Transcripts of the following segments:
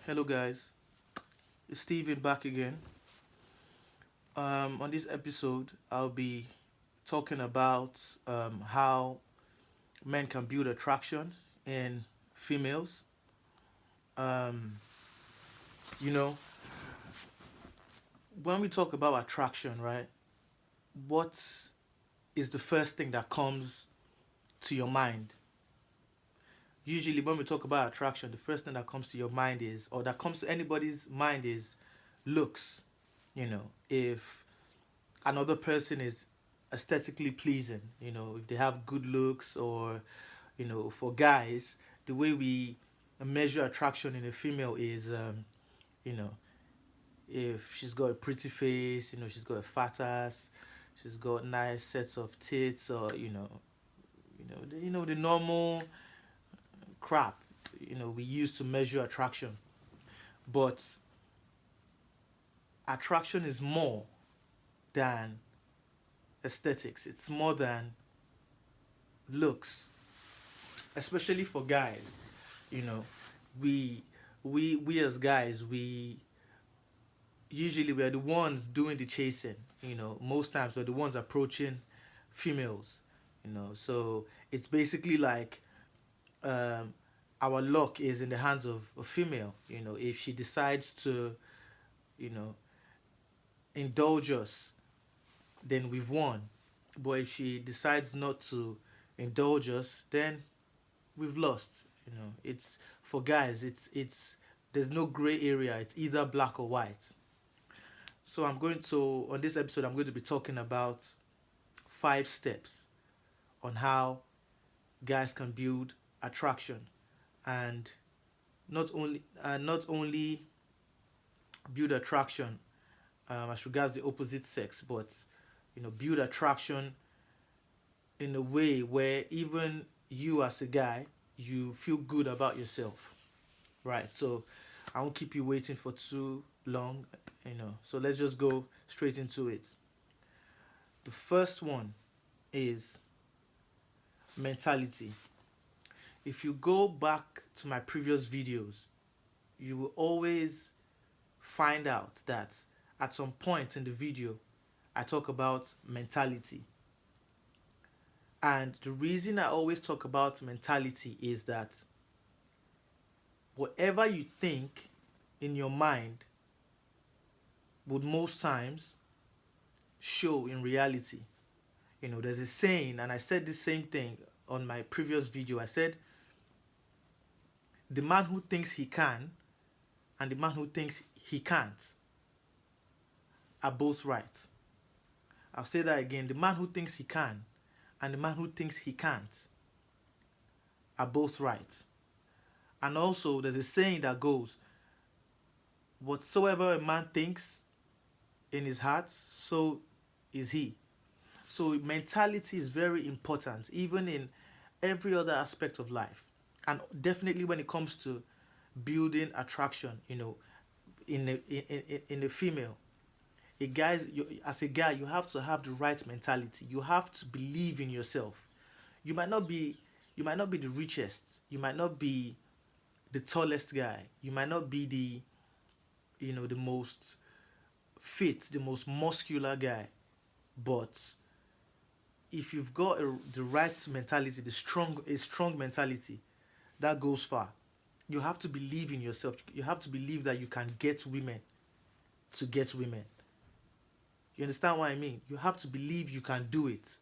Hello, guys. It's Steven back again. On this episode, I'll be talking about how men can build attraction in females. Um, you know, when we talk about attraction, right? What is the first thing that comes to your mind? Usually, when we talk about attraction, the first thing that comes to your mind is, or that comes to anybody's mind is looks. If another person is aesthetically pleasing, if they have good looks, or for guys, the way we measure attraction in a female is you know if she's got a pretty face, she's got a fat ass, she's got nice sets of tits, or the normal crap we use to measure attraction. But attraction is more than aesthetics. It's more than looks, especially for guys. You know, we we as guys, we are the ones doing the chasing. Most times we're the ones approaching females. So it's basically like um, our luck is in the hands of a female. If she decides to, you know, indulge us, then we've won. But if she decides not to indulge us, then we've lost. It's for guys. It's there's no gray area. It's either black or white. So on this episode I'm going to be talking about 5 steps on how guys can build attraction, and not only build attraction as regards the opposite sex, but build attraction in a way where even you as a guy, you feel good about yourself, right? So I won't keep you waiting for too long. So let's just go straight into it. The first one is mentality. If you go back to my previous videos, you will always find out that at some point in the video I talk about mentality. And the reason I always talk about mentality is that whatever you think in your mind would most times show in reality. There's a saying, and I said the same thing on my previous video. I said, the man who thinks he can and the man who thinks he can't are both right. I'll say that again. The man who thinks he can and the man who thinks he can't are both right. And also, there's a saying that goes, whatsoever a man thinks in his heart, so is he. So mentality is very important, even in every other aspect of life. And definitely when it comes to building attraction, in a female. As a guy, you have to have the right mentality. You have to believe in yourself. You might not be you might not be the richest. You might not be the tallest guy. You might not be the most fit, the most muscular guy. But if you've got the right mentality, a strong mentality, that goes far. You have to believe in yourself. You have to believe that you can get women to get women. You understand what I mean? You have to believe you can do it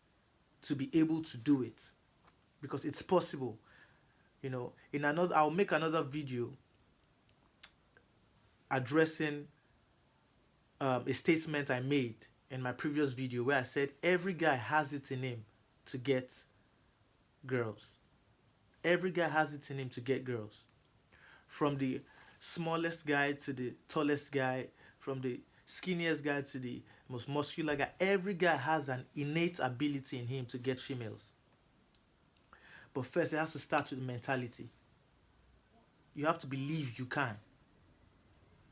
to be able to do it, because it's possible. I'll make another video addressing a statement I made in my previous video where I said every guy has it in him to get girls. Every guy has it in him to get girls. From the smallest guy to the tallest guy, from the skinniest guy to the most muscular guy, every guy has an innate ability in him to get females. But first, it has to start with mentality. You have to believe you can.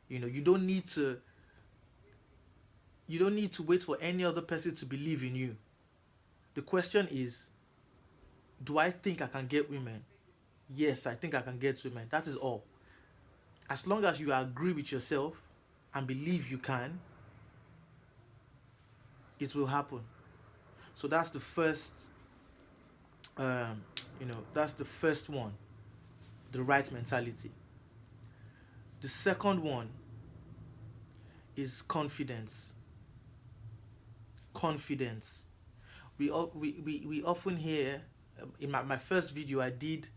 You don't need to wait for any other person to believe in you. The question is, do I think I can get women? Yes, I think I can get women. That is all. As long as you agree with yourself and believe you can, it will happen. So that's the first, um, that's the first one, the right mentality. The second one is confidence. Confidence. We often hear, in my first video, I did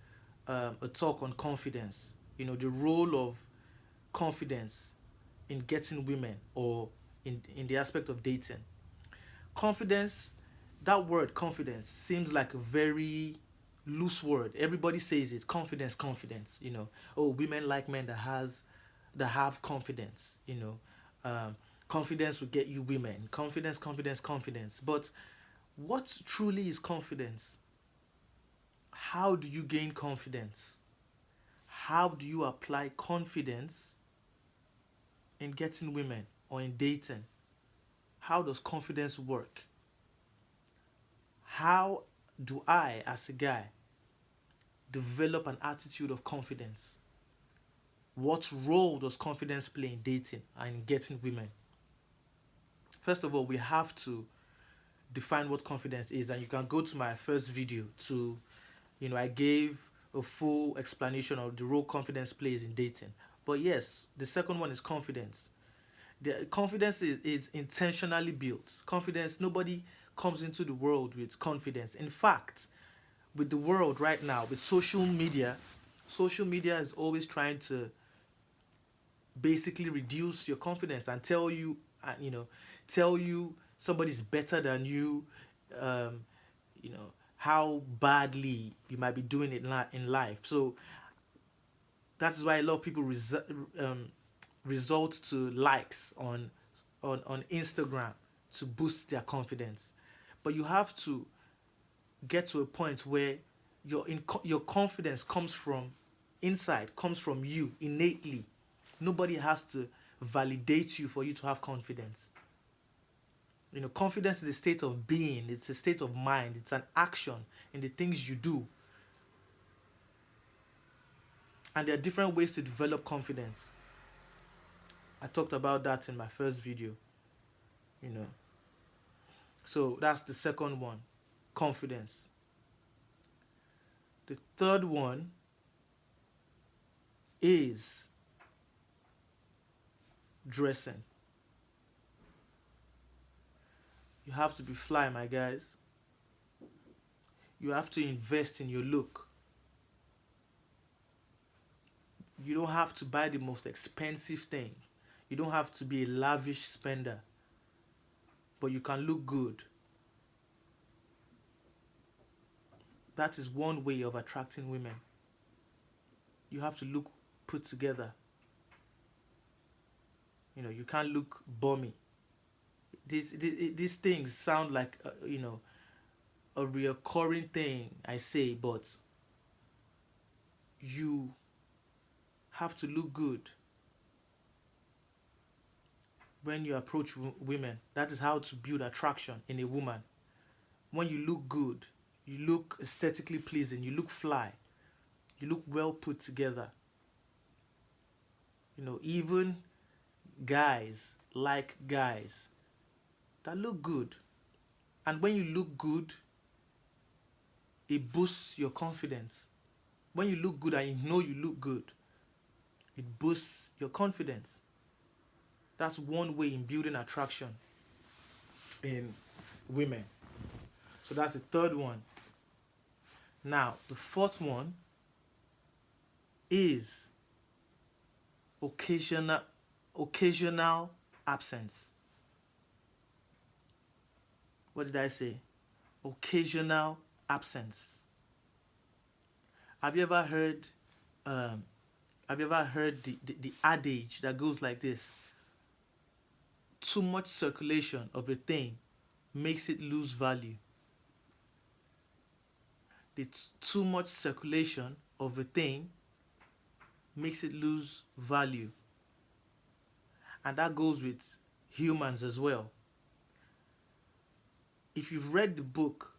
a talk on confidence. The role of confidence in getting women, or in the aspect of dating. Confidence, that word confidence seems like a very loose word. Everybody says it. Confidence, confidence. Oh, women like men that have confidence. Confidence will get you women. Confidence, confidence, confidence. But what truly is confidence? How do you gain confidence? How do you apply confidence in getting women or in dating? How does confidence work? How do I, as a guy, develop an attitude of confidence? What role does confidence play in dating and in getting women? First of all, we have to define what confidence is, and you can go to my first video to, I gave a full explanation of the role confidence plays in dating. But yes, the second one is confidence. The confidence is intentionally built. Confidence, nobody comes into the world with confidence. In fact, with the world right now, with social media is always trying to basically reduce your confidence and tell you somebody's better than you, um, how badly you might be doing it in life. So that is why a lot of people resort to likes on Instagram to boost their confidence. But you have to get to a point where your confidence comes from inside, comes from you innately. Nobody has to validate you for you to have confidence. Confidence is a state of being, it's a state of mind, it's an action in the things you do. And there are different ways to develop confidence. I talked about that in my first video. So that's the second one, confidence. The third one is dressing. You have to be fly, my guys. You have to invest in your look. You don't have to buy the most expensive thing. You don't have to be a lavish spender. But you can look good. That is one way of attracting women. You have to look put together. You can't look bummy. These things sound like a recurring thing I say, but you have to look good when you approach women. That is how to build attraction in a woman. When you look good, you look aesthetically pleasing, you look fly, you look well put together. Even guys like guys that look good. And when you look good, it boosts your confidence. When you look good and you know you look good, it boosts your confidence. That's one way in building attraction in women. So that's the third one. Now, the fourth one is occasional absence. What did I say? Occasional absence. Have you ever heard the adage that goes like this? Too much circulation of a thing makes it lose value. Too much circulation of a thing makes it lose value. And that goes with humans as well. If you've read the book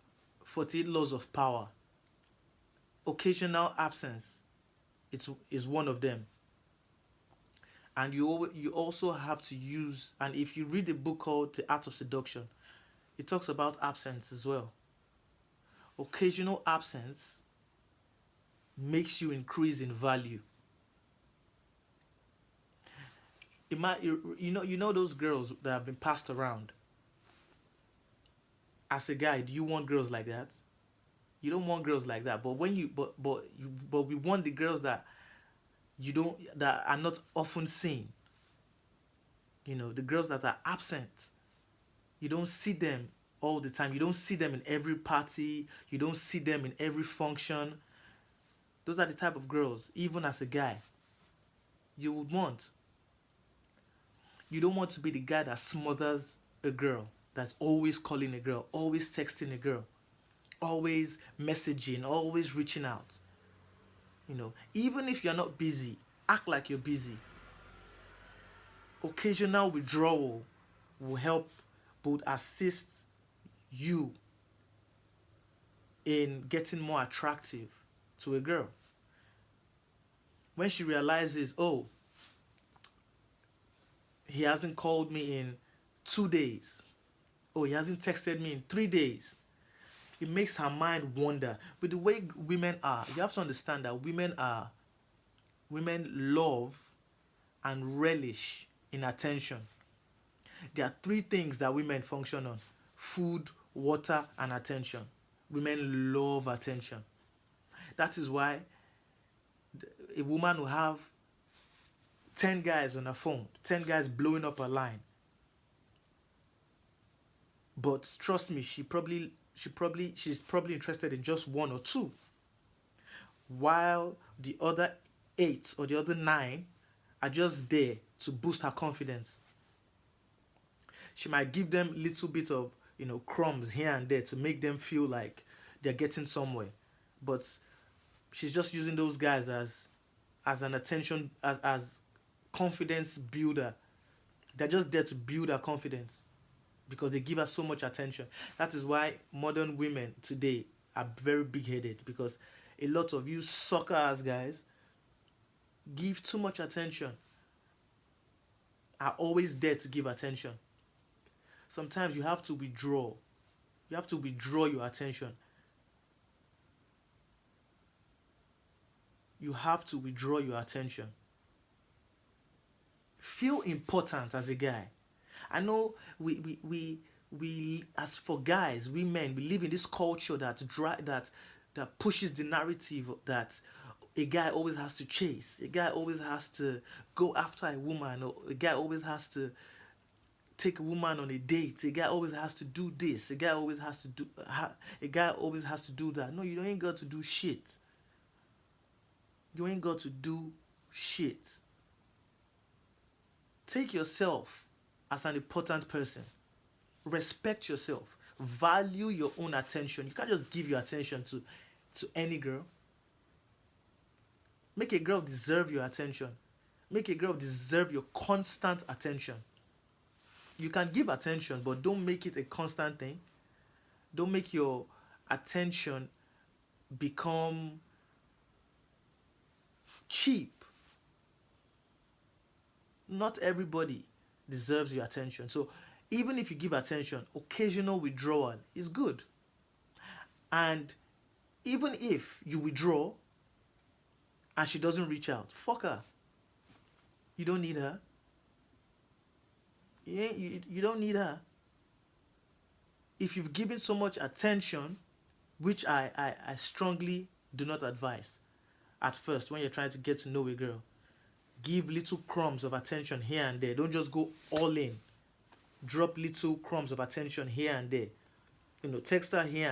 48 Laws of Power, occasional absence is one of them. And you also have to use, and if you read a book called The Art of Seduction, it talks about absence as well. Occasional absence makes you increase in value. You know those girls that have been passed around. As a guy, do you want girls like that? You don't want girls like that. But when you but we want the girls that you don't that are not often seen. The girls that are absent. You don't see them all the time. You don't see them in every party. You don't see them in every function. Those are the type of girls, even as a guy, you would want. You don't want to be the guy that smothers a girl, that's always calling a girl, always texting a girl, always messaging, always reaching out. Even if you're not busy, act like you're busy. Occasional withdrawal will help both assist you in getting more attractive to a girl. When she realizes, oh, he hasn't called me in 2 days. Oh, he hasn't texted me in 3 days. It makes her mind wander. But the way women are, you have to understand that women love and relish in attention. There are three things that women function on: food, water, and attention. Women love attention. That is why a woman will have 10 guys on her phone, 10 guys blowing up her line. But trust me, she's probably interested in just one or two. While the other 8 or the other 9 are just there to boost her confidence. She might give them little bit of, crumbs here and there to make them feel like they're getting somewhere. But she's just using those guys as an attention, as confidence builder. They're just there to build her confidence because they give her so much attention. That is why modern women today are very big-headed, because a lot of you sucker-ass guys give too much attention, are always there to give attention. Sometimes you have to withdraw. You have to withdraw your attention. You have to withdraw your attention. Feel important as a guy. I know we as for guys, we men, we live in this culture that pushes the narrative that a guy always has to chase, a guy always has to go after a woman, or a guy always has to take a woman on a date, a guy always has to do this, a guy always has to do that. No, you ain't got to do shit. You ain't got to do shit. Take yourself as an important person. Respect yourself. Value your own attention. You can't just give your attention to any girl. Make a girl deserve your attention. Make a girl deserve your constant attention. You can give attention, but don't make it a constant thing. Don't make your attention become cheap. Not everybody deserves your attention. So even if you give attention, occasional withdrawal is good. And even if you withdraw and she doesn't reach out, fuck her. You don't need her. You don't need her. If you've given so much attention, which I strongly do not advise at first when you're trying to get to know a girl, give little crumbs of attention here and there. Don't just go all in. Drop little crumbs of attention here and there. Text her here